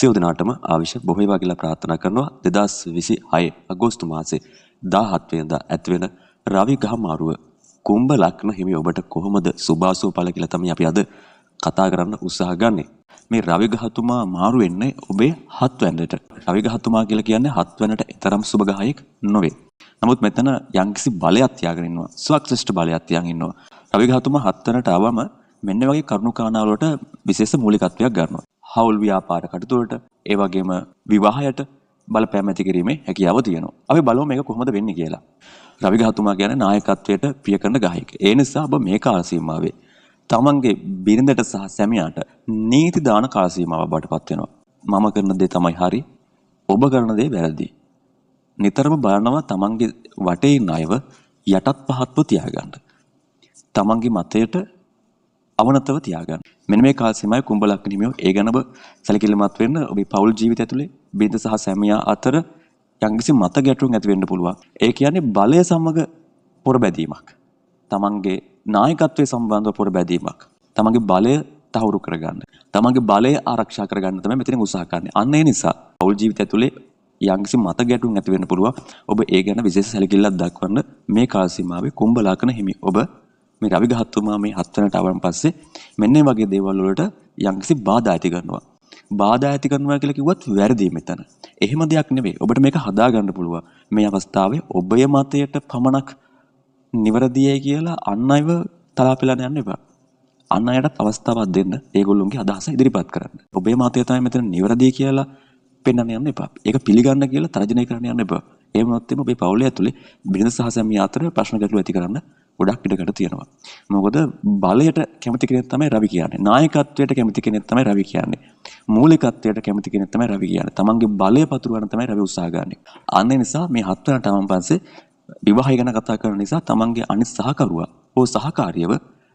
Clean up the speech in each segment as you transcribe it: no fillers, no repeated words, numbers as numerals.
සියලු දෙනාටම ආවිෂ බොහෝ වේවා කියලා ප්‍රාර්ථනා කරනවා. 2026 අගෝස්තු මාසේ 17 වෙනිදා ඇතිවෙන රවි ගහ මාරුව කුම්භ ලග්න හිමි ඔබට කොහොමද සුභාසුව ඵල කියලා තමයි අපි අද කතා කරන්න උත්සාහ ගන්නෙ. මේ රවි ගහතුමා මාරු වෙන්නේ ඔබේ 7 වෙනිදට. රවි ගහතුමා කියලා කියන්නේ 7 වෙනිදට තරම් සුභ ගහයෙක් නොවේ. නමුත් මෙතන යම්කිසි බලයක් තියාගෙන ඉන්නවා. ස්වක්ෂිෂ්ඨ බලයක් තියාගෙන ඉන්නවා. රවි ගහතුමා 7 වෙනිදට ආවම මෙන්න වගේ කරුණු කාරණා වලට විශේෂ මූලිකත්වයක් ගන්නවා. හවුල් ව්‍යාපාර කටයුතු වලට ඒ වගේම විවාහයට බලපෑම් ඇති කිරීමේ හැකියාව තියෙනවා. අපි බලමු මේක කොහොමද වෙන්නේ කියලා. රවි ගහතුමා කියන්නේ නායකත්වයට ප්‍රිය කරන ගහයෙක්. ඒ නිසා ඔබ මේ කාල සීමාවේ තමන්ගේ බිරිඳට සහ සැමියාට නීති දාන කාල සීමාවක් බාටපත් වෙනවා. මම කරන දේ තමයි හරි, ඔබ කරන දේ වැරදි. නිතරම බලනවා තමන්ගේ වටේ ඉන්න අයව යටත් පහත්ව තියාගන්න. තමන්ගේ මතයට අවනතව තියාගන්න. මෙන්න මේ කාල සීමාවේ කුම්භ ලග්න හිමියෝ ඒ ගැන ඔබ සැලකිලිමත් වෙන්න. ඔබේ පෞල් ජීවිතය ඇතුලේ බිරිඳ සහ සැමියා අතර යම්කිසි මත ගැටුම් ඇති වෙන්න පුළුවන්. ඒ කියන්නේ බලය සමග පොරබැදීමක්. තමන්ගේ නායකත්වයේ සම්බන්ධව පොරබැදීමක්. තමන්ගේ බලය තහවුරු කරගන්න. තමන්ගේ බලය ආරක්ෂා කරගන්න තමයි මෙතනින් උත්සාහ කරන්නේ. අන්න ඒ නිසා පෞල් ජීවිතය ඇතුලේ යම්කිසි මත ගැටුම් ඇති වෙන්න පුළුවන්. ඔබ ඒ ගැන විශේෂ සැලකිල්ලක් දක්වන්න මේ කාල සීමාවේ කුම්භ ලග්න හිමි ඔබ මේ රවි ගහතුමා මේ 7 වෙනිට ආවන් පස්සේ මෙන්න මේ වගේ දේවල් වලට යම්කිසි බාධා ඇති කරනවා. බාධා ඇති කරනවා කියලා කිව්වත් වැරදි මෙතන. එහෙම දෙයක් නෙවෙයි. ඔබට මේක හදා ගන්න පුළුවන්. මේ අවස්ථාවේ ඔබේ මතයට පමණක් නිවැරදියයි කියලා අන් අයව තලාපෙලා යන්න එපා. අන් අයටත් අවස්ථාවක් දෙන්න ඒගොල්ලොන්ගේ අදහස ඉදිරිපත් කරන්න. ඔබේ මතය තමයි මෙතන නිවැරදි කියලා පෙන්වන්න යන්න එපා. ඒක පිළිගන්න කියලා තර්ජනය කරන්න යන්න එපා. එහෙම නැත්නම් ඔබේ පවුලේ ඇතුලේ බිරිඳ සහ සැමියා අතර ප්‍රශ්න ගැටලු ඇති කරන්න ගොඩක් ඉඩකඩ තියෙනවා. මොකද බලයට කැමති කෙනෙක් තමයි රවි කියන්නේ. නායකත්වයට කැමති කෙනෙක් තමයි රවි කියන්නේ. මූලිකත්වයට කැමති කෙනෙක් තමයි රවි කියන්නේ. තමන්ගේ බලය පතුරවන්න තමයි රවි උත්සාහ ගන්නේ. අන්න ඒ නිසා මේ 7 වෙනිට ආවන් පස්සේ විවාහය ගැන කතා කරන නිසා තමන්ගේ අනිත් සහකරුවා හෝ සහකාරියව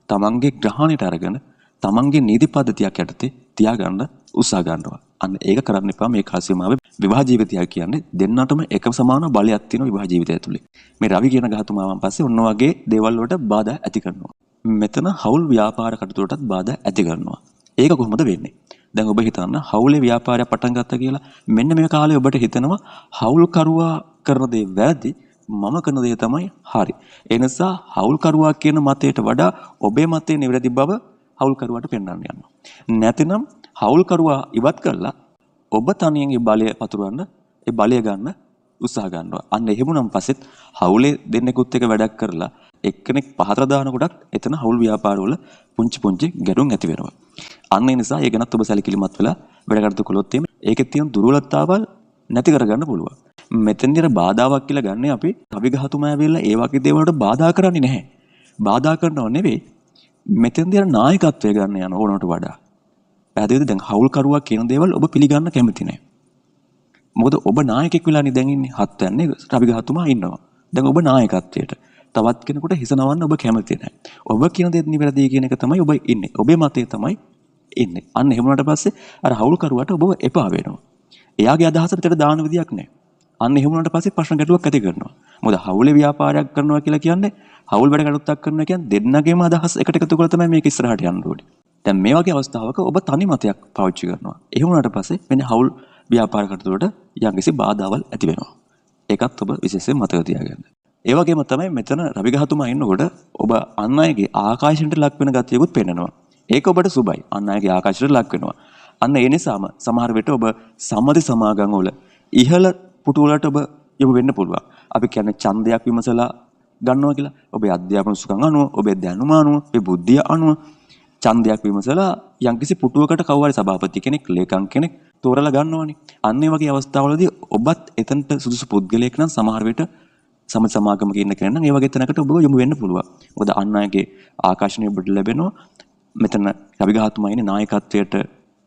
තමන්ගේ ග්‍රහණයට අරගෙන තමන්ගේ නීති පද්ධතියක් යටතේ තියාගන්න උත්සාහ ගන්නවා. අන්න ඒක කරන්න එපා. මේ කාල සීමාවේ විවාහ ජීවිතය කියන්නේ දෙන්නටම එකම සමාන බලයක් තියෙන විවාහ ජීවිතය ඇතුලේ. මේ රවි කියන ගහතුමාවන් පස්සේ ඔන්න වගේ දේවල් වලට බාධා ඇති කරනවා. මෙතන හවුල් ව්‍යාපාර කටයුතු වලටත් බාධා ඇති කරනවා. ඒක කොහොමද වෙන්නේ? දැන් ඔබ හිතන්න හවුලේ ව්‍යාපාරයක් පටන් ගත්තා කියලා. මෙන්න මේ කාලේ ඔබට හිතෙනවා හවුල් කරුවා කරන දේ වැරදි, මම කරන දේ තමයි හරි. ඒ නිසා හවුල් කරුවා කියන මතයට වඩා ඔබේ මතයේ නිවැරදි බව හවුල් කරුවාට පෙන්වන්න යනවා. නැතිනම් හවුල් කරුවා ඉවත් කරලා ඔබ තනියෙන් ඒ බලය පතුරවන්න, ඒ බලය ගන්න උත්සාහ ගන්නවා. අන්න එහෙමුනම් පස්සෙත් හවුලේ දෙන්නෙකුත් එක වැඩක් කරලා එක්කෙනෙක් පහතර දාන කොටත් එතන හවුල් ව්‍යාපාරවල පුංචි පුංචි ගැටුම් ඇති වෙනවා. අන්න ඒ නිසා ඒ ගැනත් ඔබ සැලකිලිමත් වෙලා වැඩ කටයුතු කළොත් ඒකේ තියෙන දුර්වලතාවල් නැති කරගන්න පුළුවන්. මෙතෙන්දී අර බාධාවක් කියලා ගන්න අපි රවි ගහතුමා ඇවිල්ලා ඒ වගේ දේවල් වලට බාධා කරන්නේ නැහැ. බාධා කරනව නෙවෙයි. මෙතෙන්දී අර නායකත්වය ගන්න යන ඕනකට වඩා. පැහැදිලිද? දැන් හවුල් කරුවා කියන දේවල් ඔබ පිළිගන්න කැමති නැහැ. මොකද ඔබ නායකයෙක් වෙලානේ දැන් ඉන්නේ. 7 යන්නේ රවි ගහතුමා ඉන්නවා. දැන් ඔබ නායකත්වයට තවත් කෙනෙකුට හිස නවන්න ඔබ කැමති නැහැ. ඔබ කියන දේ නිවැරදි කියන එක තමයි ඔබ ඉන්නේ. ඔබේ මතය තමයි ඉන්නේ. අන්න එහෙම වුණාට පස්සේ අර හවුල් කරුවාට ඔබ එපා වෙනවා. එයාගේ අදහස පිටට දාන විදියක් නැහැ. අන්න එහෙම වුණාට පස්සේ ප්‍රශ්න ගැටලුවක් ඇති කරනවා. මොකද හවුලේ ව්‍යාපාරයක් කරනවා කියලා කියන්නේ හවුල් වැඩ කටයුත්තක් කරනවා කියන්නේ දෙන්නගේම අදහස් එකට එකතු කරලා තමයි මේක ඉස්සරහට යන්න ඕනේ. දැන් මේ වගේ අවස්ථාවක ඔබ තනි මතයක් පාවිච්චි කරනවා. එහෙම වුණාට පස්සේ මෙන්න හවුල් ව්‍යාපාර කටයුතු වලට යම්කිසි බාධාවල් ඇති වෙනවා. ඒකත් ඔබ විශේෂයෙන් මතක තියාගන්න. ඒ වගේම තමයි මෙතන රවි ගහතුමා ඉන්නකොට ඔබ අන් අයගේ ආකාශයට ලක් වෙන ගතියකුත් පෙන්වනවා. ඒක ඔබට සුබයි. අන් අයගේ ආකාශයට ලක් වෙනවා. අන්න ඒ නිසාම සමහර විට ඔබ සම්මති සමාගම් වල ඉහළ පුටු වලට ඔබ යොමු වෙන්න පුළුවන්. අපි කියන්නේ ඡන්දයක් විමසලා ගන්නවා කියලා. ඔබේ අධ්‍යාපන සුඛං අනුව, ඔබේ දැනුම අනුව, ඔබේ බුද්ධිය අනුව ඡන්දයක් විමසලා යම්කිසි පුටුවකට කවුරු හරි සභාපති කෙනෙක්, ලේකම් කෙනෙක් තෝරලා ගන්නවනේ. අන්න ඒ වගේ අවස්ථාවලදී ඔබත් එතනට සුදුසු පුද්ගලයෙක් නම් සමහර විට සමථ සමාගමක ඉන්න කෙනෙක් නම් ඒ වගේ තැනකට ඔබ යොමු වෙන්න පුළුවන්. මොකද අන් අයගේ ආකර්ෂණය ඔබට ලැබෙනවා. මෙතන රවි ගහතුමා ඉන්නේ නායකත්වයට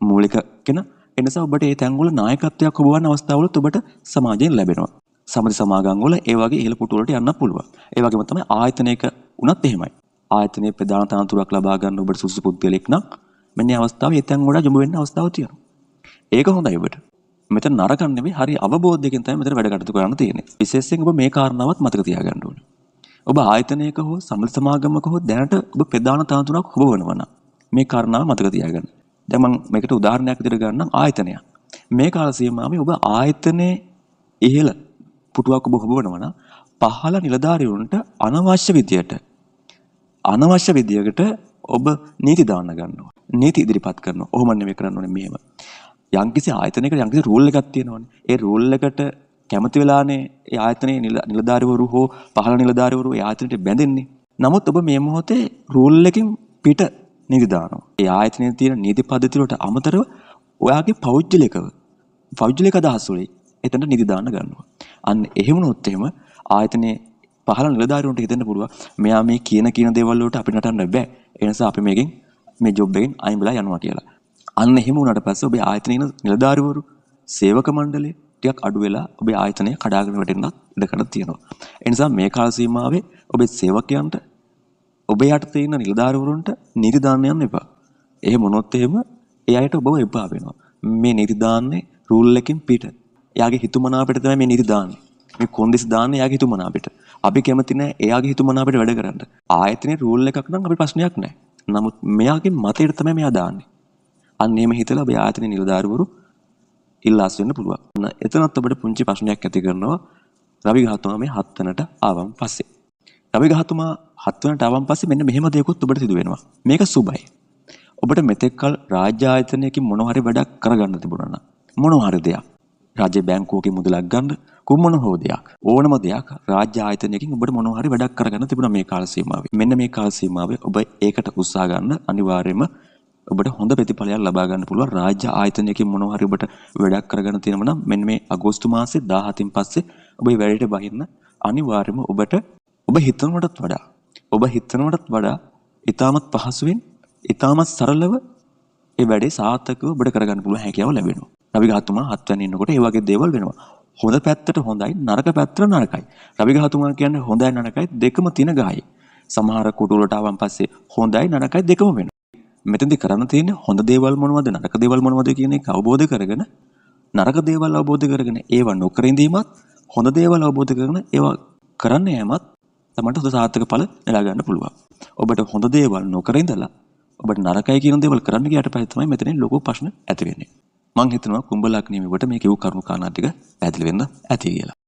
මූලික කෙනා. ඒ නිසා ඔබට මේ තැන්වල නායකත්වයක් හොබවන්න අවස්ථාවලුත් ඔබට සමාජයෙන් ලැබෙනවා. සමථ සමාගම් වල ඒ වගේ ඉහළ පුටු වලට යන්න පුළුවන්. ඒ වගේම තමයි ආයතනයක උනත් එහෙමයි. ආයතනයේ ප්‍රධාන තනතුරක් ලබා ගන්න ඔබට සුදුසු පුද්ගලෙක් නම් මෙන්න මේ අවස්ථාවේ ඒ තැන් වල යොමු වෙන්න අවස්ථාවක් තියෙනවා. ඒක හොඳයි ඔබට. මෙතන නරක නෙවෙයි, හරි අවබෝධයකින් තමයි මෙතන වැඩ කටයුතු කරන්න තියෙන්නේ. විශේෂයෙන් ඔබ මේ කාරණාවත් මතක තියාගන්න ඕනේ. ඔබ ආයතනයක හෝ සමථ සමාගමක හෝ දැනට ඔබ ප්‍රධාන තනතුරක් හොබවනවා නම් මේ කාරණාව මතක තියාගන්න. දැන් මම මේකට උදාහරණයක් විදිහට ගන්නම් ආයතනයක්. මේ කාල සීමාවේ ඔබ ආයතනයේ ඉහළ පුටුවක් ඔබ හොබවනවා නම් පහළ නිලධාරීවරුන්ට අනවශ්‍ය විදියකට ඔබ නීති දාන්න ගන්නවා. නීති ඉදිරිපත් කරනවා. ඔහොම නෙමෙයි කරන්න ඕනේ මෙහෙම. යම්කිසි ආයතනයකට යම්කිසි රූල් එකක් තියෙනවානේ. ඒ රූල් එකට කැමති වෙලානේ ඒ ආයතනයේ නිලධාරීවරු හෝ පහළ නිලධාරීවරු ඒ ආයතනයට බැඳෙන්නේ. නමුත් ඔබ මේ මොහොතේ රූල් එකකින් පිට නීති දානවා. ඒ ආයතනයේ තියෙන නීති පද්ධති වලට අමතරව ඔයාගේ පෞද්ගලික අදහස් වලින් එතනට නීති දාන්න ගන්නවා. අන්න එහෙම වුණොත් එහෙම ආයතනයේ පහළ නිලධාරීවරුන්ට හිතෙන්න පුළුවන් මෙයා මේ කියන දේවල් වලට අපිට නටන්න බෑ. ඒ නිසා අපි මේ ජොබ් එකෙන් අයින් වෙලා යනවා කියලා. අන්න එහෙම වුණාට පස්සේ ඔබේ ආයතනයේ නිලධාරීවරු සේවක මණ්ඩලය ටිකක් අඩු වෙලා ඔබේ ආයතනය කඩාගෙන වැටෙන්නත් ඉඩකඩ තියෙනවා. ඒ නිසා මේ කාල සීමාවේ ඔබේ සේවකයන්ට ඔබ යටතේ ඉන්න නිලධාරීවරුන්ට නීති දාන්න යන්න එපා. එහෙම වුණොත් එහෙම ඒ අයට ඔබව එපා වෙනවා. මේ නීති දාන්නේ රූල් එකකින් පිට. එයාගේ හිතුමනාපට තමයි මේ නීති දාන්නේ. මේ කොන්දේසි දාන්නේ එයාගේ හිතුමනාපට. අපි කැමති නැහැ එයාගේ හිතුමනාපට වැඩ කරන්න. ආයතනයේ රූල් එකක් නම් අපිට ප්‍රශ්නයක් නැහැ. නමුත් මෙයාගේ මතයට තමයි මෙයා දාන්නේ. අන්න එහෙම හිතලා ඔබේ ආයතනයේ නිලධාරීවරු ඉල්ලාස් වෙන්න පුළුවන්. එතනත් ඔබට පුංචි ප්‍රශ්නයක් ඇති කරනවා රවි ගහතුමා මේ 7 වෙනට ආවම පස්සේ. රවි ගහතුමා 7 වෙනට ආවම පස්සේ මෙන්න මෙහෙම දෙයක්ත් ඔබට සිදු වෙනවා. මේක සුබයි. ඔබට මෙතෙක් කල රාජ්‍ය ආයතනයකින් මොන හරි වැඩක් කරගන්න තිබුණා නම් මොන හරි දෙයක් රාජ්‍ය බැංකුවකින් මුදලක් ගන්න කුමන හෝ දෙයක් ඕනම දෙයක් රාජ්‍ය ආයතනයකින් ඔබට මොන හරි වැඩක් කරගන්න තිබුණා මේ කාල සීමාවේ. මෙන්න මේ කාල සීමාවේ ඔබ ඒකට උත්සාහ ගන්න අනිවාර්යයෙන්ම ඔබට හොඳ ප්‍රතිඵලයක් ලබා ගන්න පුළුවන්. රාජ්‍ය ආයතනයකින් මොනවා හරි ඔබට වැඩක් කරගන්න තියෙනවා නම් මෙන්න මේ අගෝස්තු මාසේ 17න් පස්සේ ඔබ මේ වැඩේට බහින්න අනිවාර්යයෙන්ම ඔබ හිතනවටත් වඩා ඊටමත් පහසුවෙන් ඊටමත් සරලව ඒ වැඩේ සාර්ථකව ඔබට කරගන්න පුළුවන් හැකියාව ලැබෙනවා. රවි ගහතුමා 7 වෙනි ඉන්නකොට ඒ වගේ දේවල් වෙනවා. හොඳ පැත්තට හොඳයි නරක පැත්තට නරකයි. රවි ගහතුමා කියන්නේ හොඳයි නරකයි දෙකම තියෙන ගහයි. සමහර කුටු වලට ආවන් පස්සේ හොඳයි නරකයි දෙකම වෙනවා. මෙතෙන්දි කරන්න තියෙන්නේ හොඳ දේවල් මොනවද නරක දේවල් මොනවද කියන එක අවබෝධ කරගෙන නරක දේවල් අවබෝධ කරගෙන ඒවා නොකර ඉඳීමත් හොඳ දේවල් අවබෝධ කරගෙන ඒවා කරන්න යෑමත් තමයි හොඳ සාර්ථක ඵල නෙලා ගන්න පුළුවන්. ඔබට හොඳ දේවල් නොකර ඉඳලා ඔබට නරකයි කියන දේවල් කරන්න ගියාට පස්සේ තමයි මෙතනින් ලොකු ප්‍රශ්න ඇති වෙන්නේ. මම හිතනවා කුම්භ ලග්නයේ ඔබට මේ කිව් කරුණු කාරණා ටික පැහැදිලි වෙන්න ඇති කියලා.